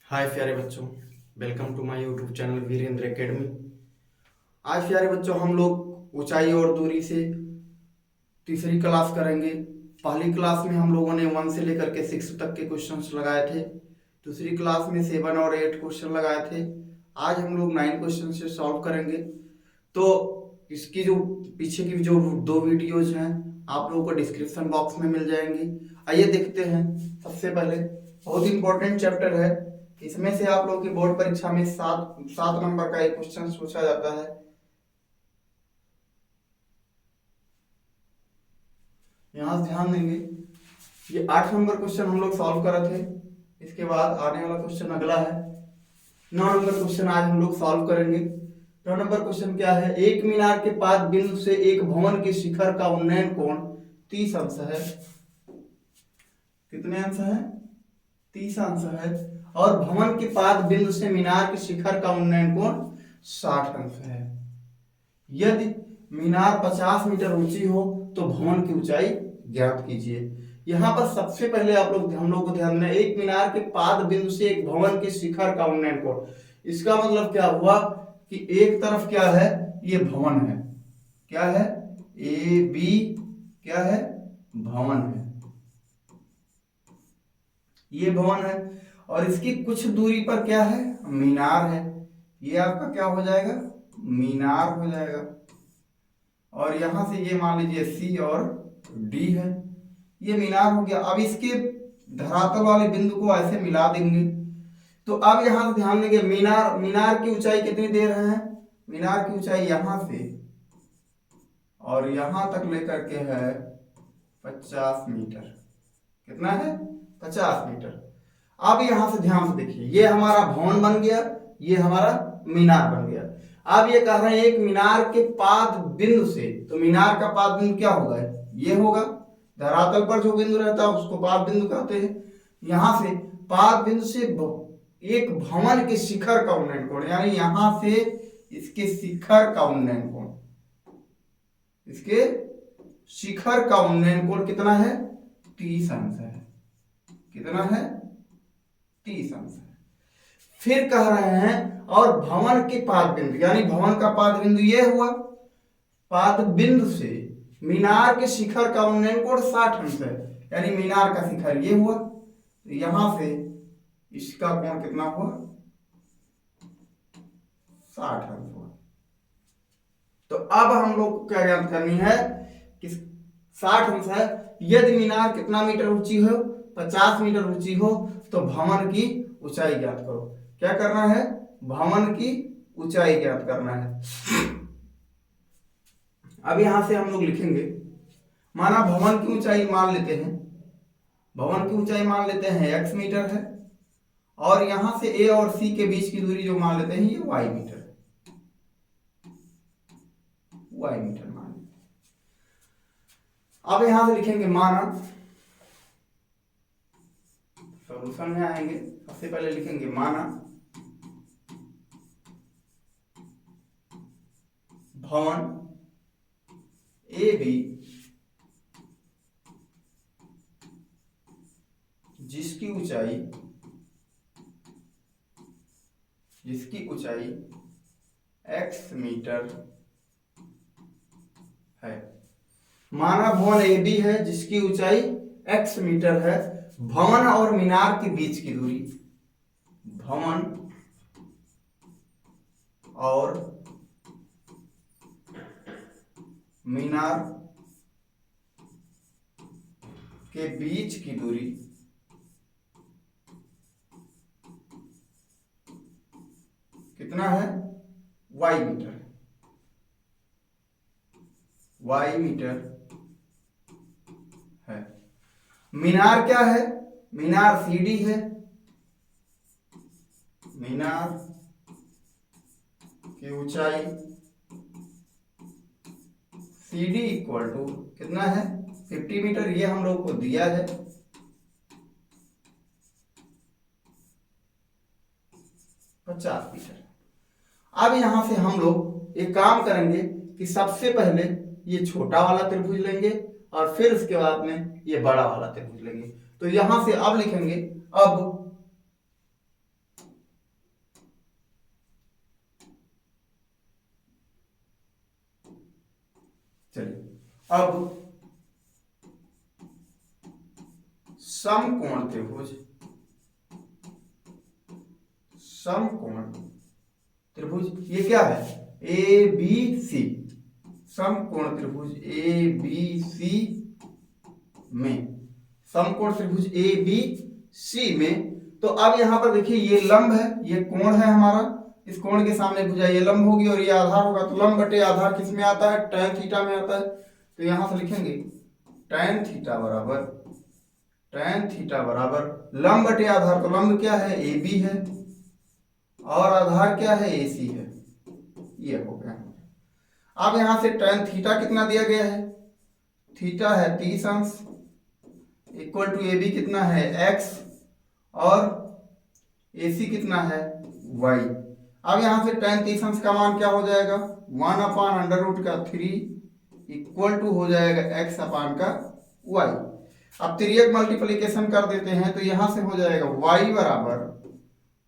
हाय प्यारे बच्चों, welcome to my YouTube channel Virendra academy. आज प्यारे बच्चों हम लोग ऊंचाई और दूरी से तीसरी क्लास करेंगे। पहली क्लास में हम लोगों ने 1 से लेकर के 6 तक के क्वेश्चंस लगाए थे। दूसरी क्लास में 7 और 8 क्वेश्चन लगाए थे। आज हम लोग 9 क्वेश्चन से सॉल्व करेंगे। तो इसकी जो पीछे की जो 2 वीडियोज हैं आप लोगों को डिस्क्रिप्शन बॉक्स में मिल जाएंगी। आइए देखते हैं। सबसे पहले बहुत इंपॉर्टेंट चैप्टर है। इसमें से आप लोगों की बोर्ड परीक्षा में 7 नंबर का एक क्वेश्चन पूछा जाता है। यहाँ से ध्यान देंगे, ये 8 नंबर क्वेश्चन हम लोग सॉल्व कर रहे थे। इसके बाद आने वाला क्वेश्चन अगला है 9 नंबर क्वेश्चन आज हम लोग सॉल्व करेंगे। 9 नंबर क्वेश्चन क्या है? एक मीनार के पाद बिंदु से एक भवन के शिखर का उन्नयन कोण 30 अंश है। कितने अंश है? 30 अंश है। और भवन के पाद बिंदु से मीनार के शिखर का उन्नयन कोण 60 अंश है। यदि मीनार 50 मीटर ऊंची हो तो भवन की ऊंचाई ज्ञात कीजिए। यहाँ पर सबसे पहले हम लोग को ध्यान देना, एक मीनार के पाद बिंदु से एक भवन के शिखर का उन्नयन कोण। इसका मतलब क्या हुआ कि एक तरफ क्या है? ये भवन है। क्या है? ए बी क्या है? भवन है। ये भवन है और इसकी कुछ दूरी पर क्या है? मीनार है। ये आपका क्या हो जाएगा? मीनार हो जाएगा। और यहां से ये मान लीजिए सी और डी है। ये मीनार हो गया। अब इसके धरातल वाले बिंदु को ऐसे मिला देंगे। तो अब यहां से ध्यान देंगे, मीनार की ऊंचाई कितनी दे रहे हैं? मीनार की ऊंचाई यहां से और यहां तक लेकर के है 50 मीटर। कितना है? 50 मीटर। अब यहां से ध्यान से देखिए, ये हमारा भवन बन गया, ये हमारा मीनार बन गया। अब ये कह रहे हैं एक मीनार के पाद बिंदु से, तो मीनार का पाद बिंदु क्या होगा? ये होगा। धरातल पर जो बिंदु रहता है उसको पाद बिंदु कहते हैं। यहां से पाद बिंदु से एक भवन के शिखर का उन्नयन कोण, यानी यहां से इसके शिखर का उन्नयन कोण, इसके शिखर का उन्नयन कोण कितना है? 30 अंश है। कितना है? 30 अंश है। फिर कह रहे हैं और भवन के पाद बिंदु, यानी भवन का पाद बिंदु ये हुआ। पाद बिंदु से मीनार के शिखर का उन्नयन कोण 60 अंश है, यानी मीनार का शिखर ये हुआ। तो यहां से इसका कोण कितना हुआ? 60 अंश हुआ। तो अब हम लोग को क्या ज्ञात करनी है कि 60 अंश है। यदि मीनार कितना मीटर ऊंची हो? 50 मीटर ऊंची हो तो भवन की ऊंचाई ज्ञात करो। क्या करना है? भवन की ऊंचाई ज्ञात करना है। अब यहां से हम लोग लिखेंगे, माना भवन की ऊंचाई मान लेते हैं, भवन की ऊंचाई मान लेते हैं x मीटर है और यहां से a और c के बीच की दूरी जो मान लेते हैं ये y मीटर है। y मीटर मान लेते हैं। अब यहां से लिखेंगे माना, सॉल्यूशन में आएंगे। सबसे पहले लिखेंगे माना भवन ए बी जिसकी ऊंचाई x मीटर है। माना भवन ए बी है जिसकी ऊंचाई x मीटर है। भवन और मीनार के बीच की दूरी, भवन और मीनार के बीच की दूरी कितना है? y metre. y मीटर है। मीनार क्या है? मीनार सीडी है। मीनार की ऊंचाई CD इक्वल टू कितना है? 50 मीटर। ये हम लोग को दिया है। 50 मीटर। अब यहां से हम लोग एक काम करेंगे कि सबसे पहले ये छोटा वाला त्रिभुज लेंगे और फिर उसके बाद में ये बड़ा वाला त्रिभुज लेंगे। तो यहां से अब लिखेंगे, अब चलिए अब समकोण त्रिभुज, समकोण त्रिभुज ये क्या है, ए बी सी, समकोण त्रिभुज ए बी सी में, समकोण त्रिभुज ए बी सी में। तो अब यहां पर देखिए ये लंब है, ये कोण है हमारा, इस कोण के सामने भुजा ये लंब होगी और ये आधार होगा, तो लंब बटे आधार किस में आता है, tan थीटा में आता है। तो यहां से लिखेंगे tan थीटा बराबर, tan थीटा बराबर लंब बटे आधार, तो लंब क्या है ए बी है और आधार क्या है ए सी है, ये हो गया। अब यहां से tan थीटा कितना दिया गया है, थीटा है 30 अंश इक्वल टू ए बी कितना है x और ए सी कितना है y। अब यहां से tan 30 अंश का मान क्या हो जाएगा, 1/√3 इक्वल टू हो जाएगा x अपान का y। अब तिर्यक मल्टीप्लिकेशन कर देते हैं तो यहां से हो जाएगा y बराबर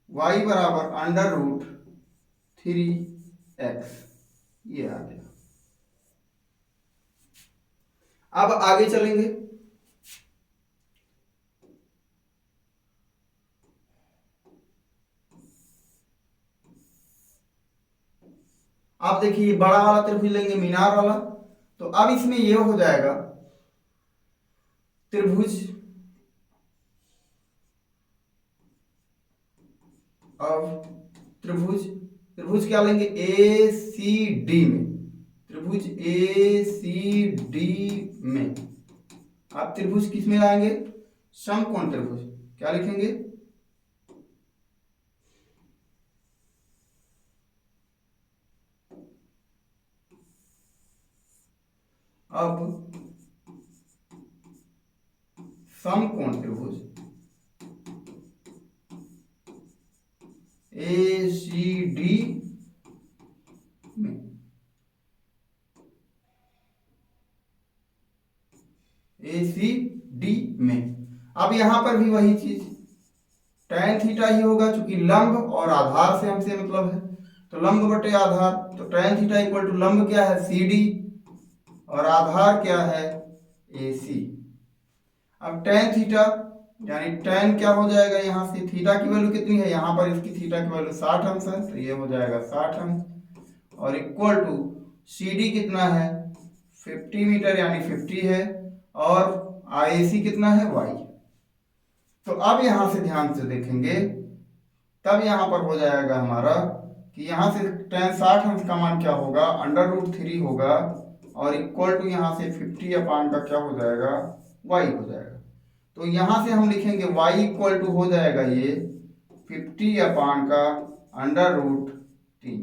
√3x, ये आ गया। अब आगे चलेंगे, आप देखिए बड़ा वाला त्रिभुज लेंगे मीनार वाला, तो अब इसमें यह हो जाएगा त्रिभुज, अब त्रिभुज, त्रिभुज क्या लेंगे ए सी डी में, त्रिभुज ए सी डी में। आप त्रिभुज किस में लाएंगे, समकोण त्रिभुज, क्या लिखेंगे, अब समकोण त्रिभुज ए सी डी में, ए सी डी में। अब यहां पर भी वही चीज tan थीटा ही होगा, चूंकि लंब और आधार से हमसे मतलब है, तो लंब बटे आधार, तो tan थीटा इक्वल टू लंब क्या है सी डी और आधार क्या है ए सी। अब tan थीटा यानी tan क्या हो जाएगा, यहां से थीटा की वैल्यू कितनी है, यहां पर इसकी थीटा की वैल्यू 60 अंश है, तो ये हो जाएगा 60 अंश और इक्वल टू सी डी कितना है 50 मीटर यानी 50 है और आई सी कितना है y। तो अब यहां से ध्यान से देखेंगे, तब यहां पर हो जाएगा हमारा कि यहां से tan 60 अंश का मान क्या होगा, √3 होगा और इक्वल टू यहां से 50 अपान का क्या हो जाएगा y हो जाएगा। तो यहां से हम लिखेंगे y इक्वल टू हो जाएगा ये 50 अपान का √3,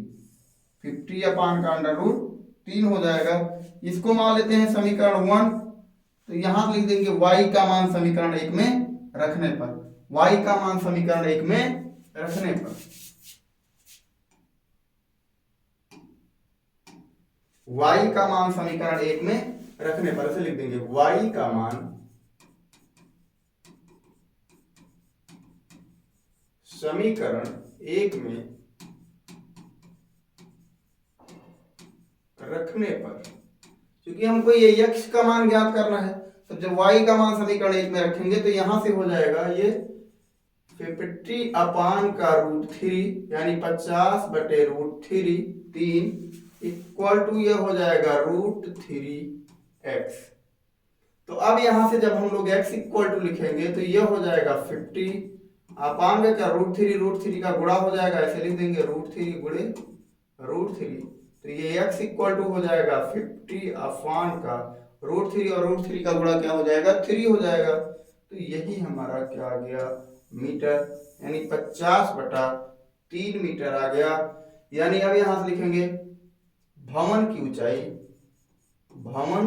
50 अपान का √3 हो जाएगा। इसको मान लेते हैं समीकरण 1, तो यहां लिख देंगे y का मान समीकरण 1 में रखने पर, y का मान समीकरण 1 में रखने पर, y का मान समीकरण 1 में रखने पर ऐसे लिख देंगे y का मान समीकरण 1 में रखने पर, क्योंकि हमको ये x का मान ज्ञात करना है, तो जब y का मान समीकरण 1 में रखेंगे तो यहां से हो जाएगा ये 50 अपान का √3 यानी 50 बटे √3 इक्वल टू ये हो जाएगा √3x। तो अब यहां से जब हम लोग x इक्वल टू लिखेंगे तो ये हो जाएगा 50 अपान में क्या √3 का गुणा हो जाएगा, ऐसे लिख देंगे √3 गुणे √3, तो ये x इक्वल टू हो जाएगा 50 अपान का √3 और √3 का गुणा क्या हो जाएगा 3 हो जाएगा। तो यही हमारा क्या आ गया मीटर, यानी 50/3 मीटर आ गया। यानी अब यहां से लिखेंगे भवन की ऊंचाई, भवन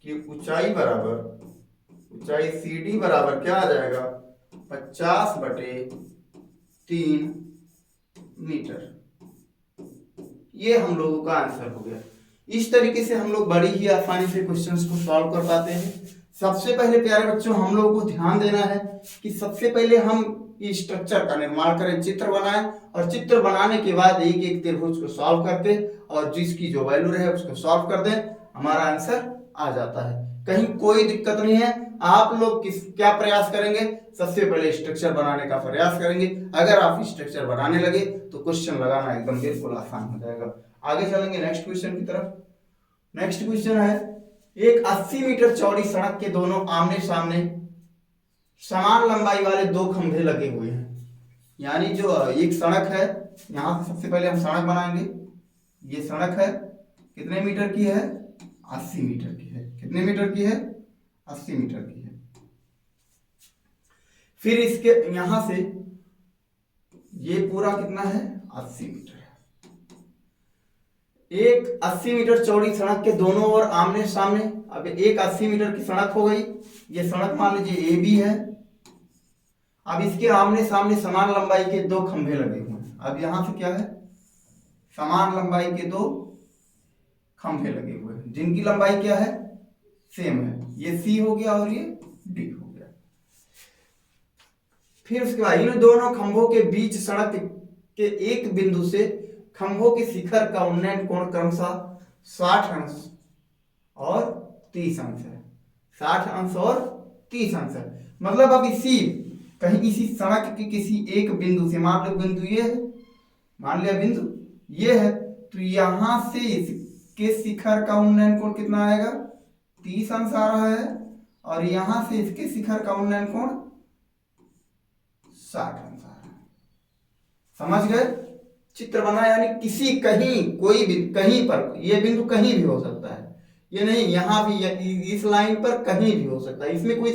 की ऊंचाई बराबर, ऊंचाई सी डी बराबर क्या आ जाएगा 50/3 मीटर। ये हम लोगों का आंसर हो गया। इस तरीके से हम लोग बड़ी ही आसानी से क्वेश्चंस को सॉल्व कर पाते हैं। सबसे पहले प्यारे बच्चों हम लोगों को ध्यान देना है कि सबसे पहले हम इस स्ट्रक्चर का निर्माण करें, चित्र बनाएं, और चित्र बनाने के बाद एक एक त्रिभुज को सॉल्व करके और जिसकी जो वैल्यू रहे उसको सॉल्व कर दें, हमारा आंसर आ जाता है। कहीं कोई दिक्कत नहीं है। आप लोग क्या प्रयास करेंगे, सबसे पहले स्ट्रक्चर बनाने का प्रयास करेंगे। अगर आप स्ट्रक्चर बनाने लगे तो क्वेश्चन लगाना एकदम बिल्कुल आसान हो जाएगा। आगे चलेंगे नेक्स्ट क्वेश्चन की तरफ। नेक्स्ट क्वेश्चन है, एक 80 मीटर चौड़ी सड़क के दोनों आमने सामने समान लंबाई वाले दो खंभे लगे हुए हैं। यानी जो एक सड़क है, यहां से सबसे पहले हम सड़क बनाएंगे। ये सड़क है, कितने मीटर की है, 80 मीटर की है। कितने मीटर की है, 80 मीटर की है। फिर इसके यहां से ये पूरा कितना है, 80 मीटर है। एक 80 मीटर चौड़ी सड़क के दोनों ओर आमने सामने, अब एक 80 मीटर की सड़क हो गई। ये सड़क मान लीजिए AB है। अब इसके आमने सामने समान लंबाई के दो खंभे लगे हुए हैं। अब यहां से क्या है, समान लंबाई के दो खंभे लगे हुए हैं जिनकी लंबाई क्या है, सेम है। ये C हो गया और ये D हो गया। फिर उसके बाद इन दोनों खंभों के बीच सड़क के एक बिंदु से खंभों के शिखर का उन्नयन कोण क्रमशः 60 अंश और 30 अंश है। 60 अंश और 30 अंश है। मतलब अब किसी सड़क के किसी एक बिंदु से, मान लो बिंदु ये है, मान लिया बिंदु ये है, तो यहां से इसके शिखर का उन्नयन कोण कितना आएगा, 30 अंश आ रहा है, और यहां से इसके शिखर का उन्नयन कोण 60 अंश आ रहा है। समझ गए, चित्र बना यानी किसी कहीं कोई भी कहीं पर, ये बिंदु कहीं भी हो सकता है, ये नहीं यहां भी, इस लाइन पर कहीं भी हो सकता है, इसमें कोई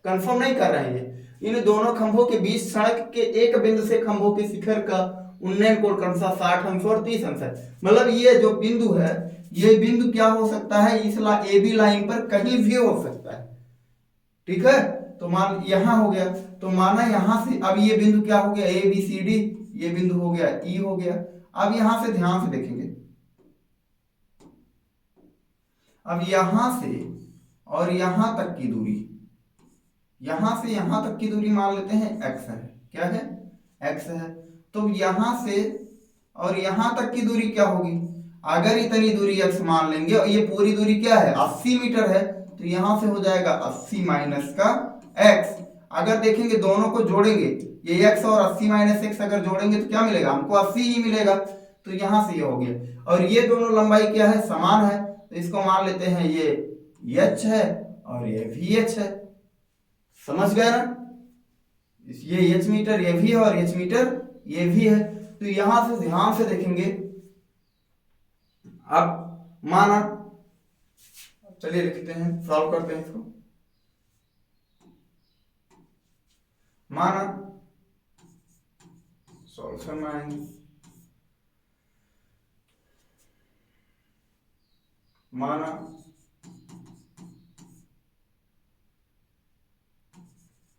कंफर्म नहीं कर रहे हैं। इन दोनों खंभों के बीच सड़क के एक बिंदु से खंभों के शिखर का उन्नयन कोण क्रमशः 60 अंश और 30 अंश है। मतलब ये जो बिंदु है, ये बिंदु क्या हो सकता है, इस AB लाइन पर कहीं भी हो सकता है। ठीक है, तो मान यहां हो गया, तो माना यहां से अब ये बिंदु क्या हो गया, ABCD, ये बिंदु हो गया E हो गया। अब यहां से ध्यान से देखेंगे, अब यहां से और यहां तक की दूरी, यहां से यहां तक की दूरी मान लेते हैं x है। क्या है, x है। तो यहां से और यहां तक की दूरी क्या होगी, अगर इतनी दूरी x मान लेंगे और ये पूरी दूरी क्या है, 80 मीटर है, तो यहां से हो जाएगा 80 माइनस का x। अगर देखेंगे दोनों को जोड़ेंगे, ये x और 80 माइनस x अगर जोड़ेंगे तो क्या मिलेगा, हमको 80 ही मिलेगा। तो यहां से ये हो गया, और ये दोनों लंबाई क्या है, समान है, तो इसको मान लेते हैं ये h है और ये VH है। समझ गए ना, ये h मीटर ये भी है और h मीटर ये भी है। तो यहां से ध्यान से देखेंगे, अब माना, चलिए लिखते हैं, सॉल्व करते हैं इसको। माना सॉल्यूशन में आएंगे, माना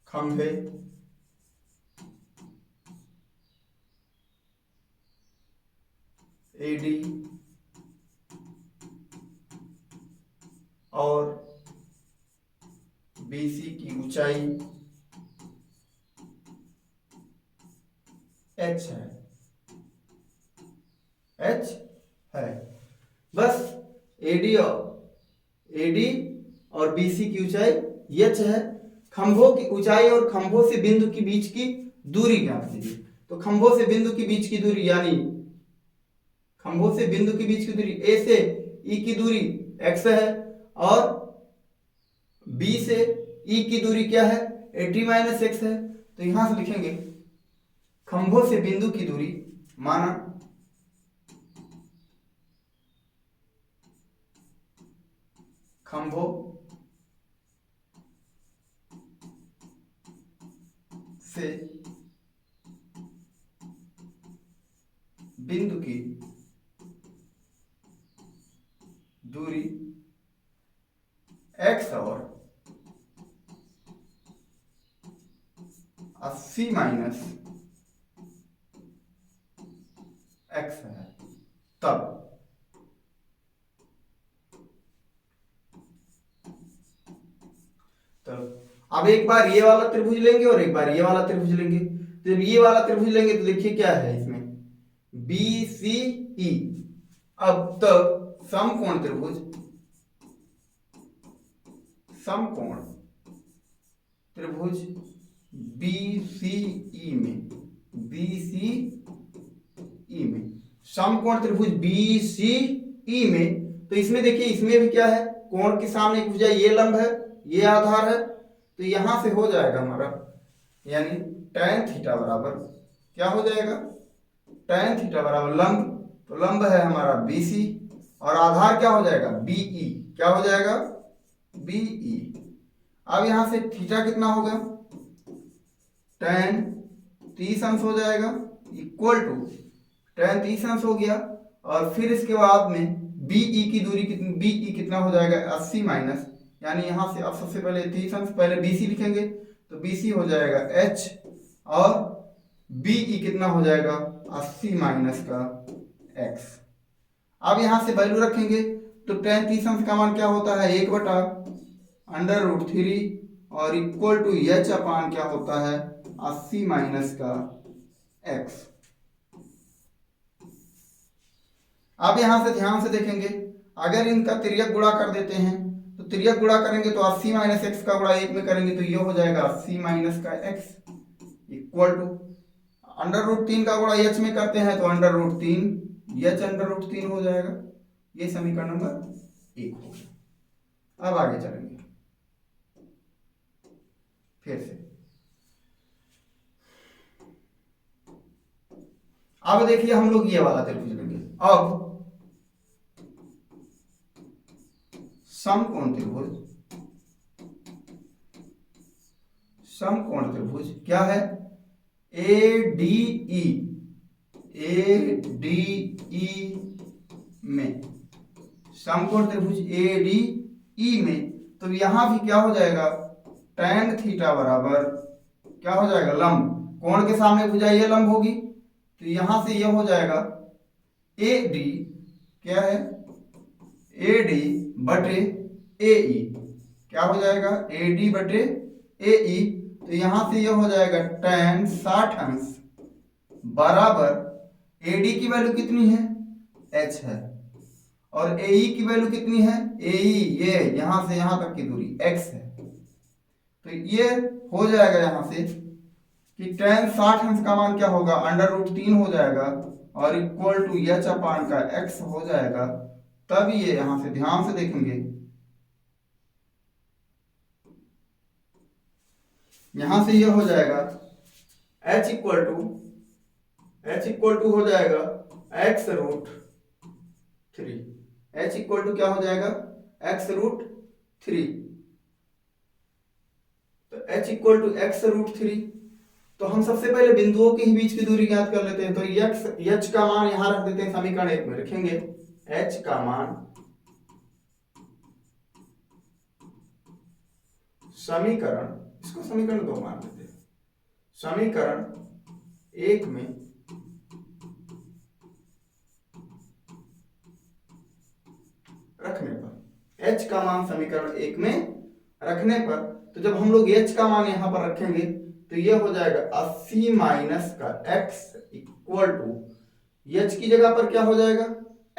खंभे AD और BC की ऊंचाई h है, h है। बस AD और BC की ऊंचाई h है। खंभों की ऊंचाई और खंभों से बिंदु के बीच की दूरी ज्ञात कीजिए। तो खंभों से बिंदु के बीच की दूरी, यानी खंभों से बिंदु के बीच की दूरी, A से E की दूरी x है, और B से E की दूरी क्या है, 80 माइनस x है। तो यहां से लिखेंगे खंभों से बिंदु की दूरी, माना खंभों से बिंदु की दूरी x और 80 माइनस x है। तब अब एक बार ये वाला त्रिभुज लेंगे और एक बार ये वाला त्रिभुज लेंगे। तो जब ये वाला त्रिभुज लेंगे तो देखिए क्या है इसमें, बी सी ई। अब तब समकोण त्रिभुज, समकोण त्रिभुज बी सी ई में, बी सी ई में, समकोण त्रिभुज बी सी ई में, तो इसमें देखिए इसमें भी क्या है, कोण के सामने एक भुजा, ये लंब है ये आधार है, तो यहां से हो जाएगा हमारा, यानी tan थीटा बराबर क्या हो जाएगा, tan थीटा बराबर लंब, तो लंब है हमारा BC और आधार क्या हो जाएगा BE, क्या हो जाएगा BE। अब यहां से थीटा कितना होगा, tan 30 अंश हो जाएगा इक्वल टू tan 30 अंश हो गया, और फिर इसके बाद में BE की दूरी कितनी, BE कितना हो जाएगा 80 माइनस, यानी यहां से अब सबसे पहले 30 अंश, पहले BC लिखेंगे तो BC हो जाएगा H और BE कितना हो जाएगा 80 माइनस का X। अब यहां से वैल्यू रखेंगे तो tan 30 अंश का मान क्या होता है 1/√3 और इक्वल टू H अपान क्या होता है 80 माइनस का X। अब यहां से ध्यान से देखेंगे, अगर इनका तिर्यक गुणा कर देते हैं तो तिर्यक गुणा करेंगे तो 80 माइनस एक्स का गुणा 1 में करेंगे तो ये हो जाएगा 80 माइनस का x इक्वल टू √3 का गुणा h में करते हैं तो √3 h √3 हो जाएगा। ये समीकरण नंबर 1 हो गया। अब आगे चलेंगे फिर से। अब देखिए हम लोग ये वाला त्रिभुज लेंगे। अब समकोण त्रिभुज, समकोण त्रिभुज क्या है ADE, ADE में, समकोण त्रिभुज ADE में, तो यहां भी क्या हो जाएगा tan थीटा बराबर क्या हो जाएगा लंब, कोण के सामने भुजा ये लंब होगी, तो यहां से ये हो जाएगा AD क्या है AD बटे AE, क्या हो जाएगा AD बटे AE, तो यहां से ये हो जाएगा tan 60 अंश बराबर AD की वैल्यू कितनी है H है और AE की वैल्यू कितनी है AE, ये यहां से यहां तक की दूरी X है, तो ये हो जाएगा यहां से कि tan 60 अंश का मान क्या होगा √3 हो जाएगा और इक्वल टू H अपान का X हो जाएगा। तब ये यहां से ध्यान से देखेंगे, यहां से ये हो जाएगा H इक्वल टू हो जाएगा x√3, H इक्वल टू क्या हो जाएगा x√3, तो H इक्वल टू x√3। तो हम सबसे पहले बिंदुओं के ही बीच की दूरी ज्ञात कर लेते हैं, तो H का मान यहां रख देते हैं, समीकरण 1 में रखेंगे H का मान, समीकरण, इसको समीकरण 2 मान लेते हैं, समीकरण 1 में रखने पर H का मान, समीकरण 1 में रखने पर, तो जब हम लोग H का मान यहां पर रखेंगे तो ये हो जाएगा 80 माइनस का X इक्वल टू H की जगह पर क्या हो जाएगा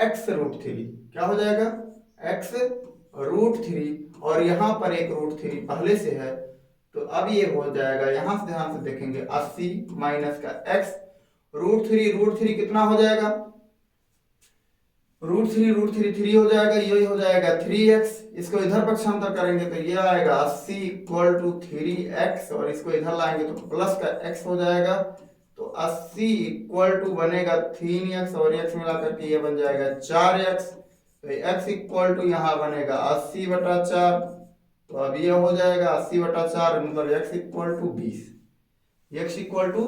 x√3, क्या हो जाएगा x√3 और यहां पर एक √3 पहले से है, तो अब ये हो जाएगा, यहां से ध्यान से देखेंगे 80 माइनस का x √3 कितना हो जाएगा √3 3 हो जाएगा, ये हो जाएगा 3x, इसको इधर पक्षांतर करेंगे तो ये आएगा 80 इक्वल टू 3x और इसको इधर लाएंगे तो प्लस का x हो जाएगा, तो 80 इक्वल टू बनेगा 3x और x मिला करके ये बन जाएगा 4x, तो x इक्वल टू यहाँ बनेगा 80/4, तो अब ये हो जाएगा 80/4 मतलब x equal to 20, x equal to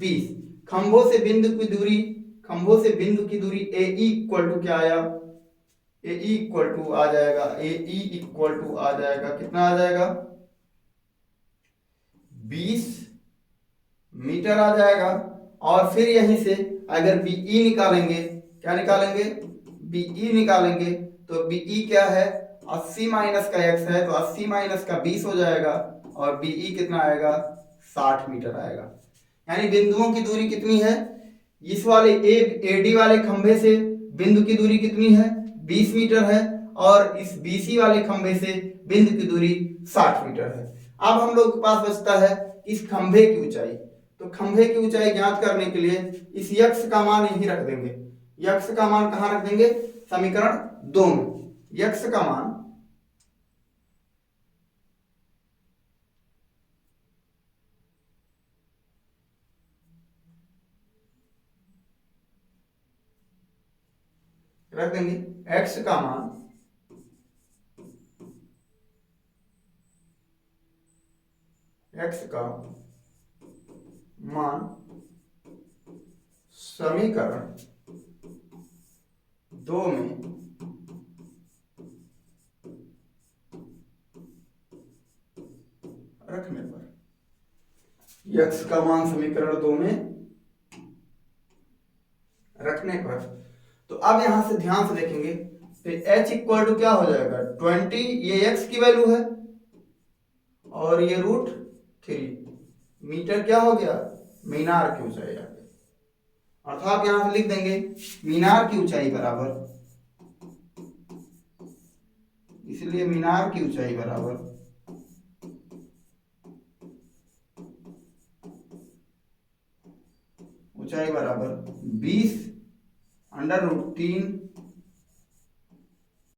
20। खंभों से बिंदु की दूरी, खंभों से बिंदु की दूरी AE इक्वल टू क्या आया, AE इक्वल टू आ जाएगा, AE इक्वल टू आ जाएगा, कितना आ जाएगा 20 मीटर आ जाएगा। और फिर यहीं से अगर BE निकालेंगे, क्या निकालेंगे BE निकालेंगे, तो BE क्या है 80 माइनस का x है, तो 80 माइनस का 20 हो जाएगा, और बीई कितना आएगा 60 मीटर आएगा। यानी बिंदुओं की दूरी कितनी है, इस वाले एडी वाले खंभे से बिंदु की दूरी कितनी है 20 मीटर है, और इस बीसी वाले खंभे से बिंदु की दूरी 60 मीटर है। अब हम लोग के पास बचता है इस खंभे की ऊंचाई। तो खंभे की ऊंचाई ज्ञात करने के लिए इस यक्ष का मान यही रख देंगे। यक्ष का मान कहाँ रख देंगे, समीकरण 2 में। यक्ष का मान रख देंगे, x का मान समीकरण 2 में रखने पर, x का मान समीकरण 2 में रखने पर, तो अब यहां से ध्यान से देखेंगे तो h इक्वल टू क्या हो जाएगा 20, ये x की वैल्यू है और ये √3 मीटर क्या हो गया मीनार की ऊंचाई आ गई। अर्थात यहां से लिख देंगे मीनार की ऊंचाई बराबर, इसलिए मीनार की ऊंचाई बराबर ऊंचाई बराबर 20 √3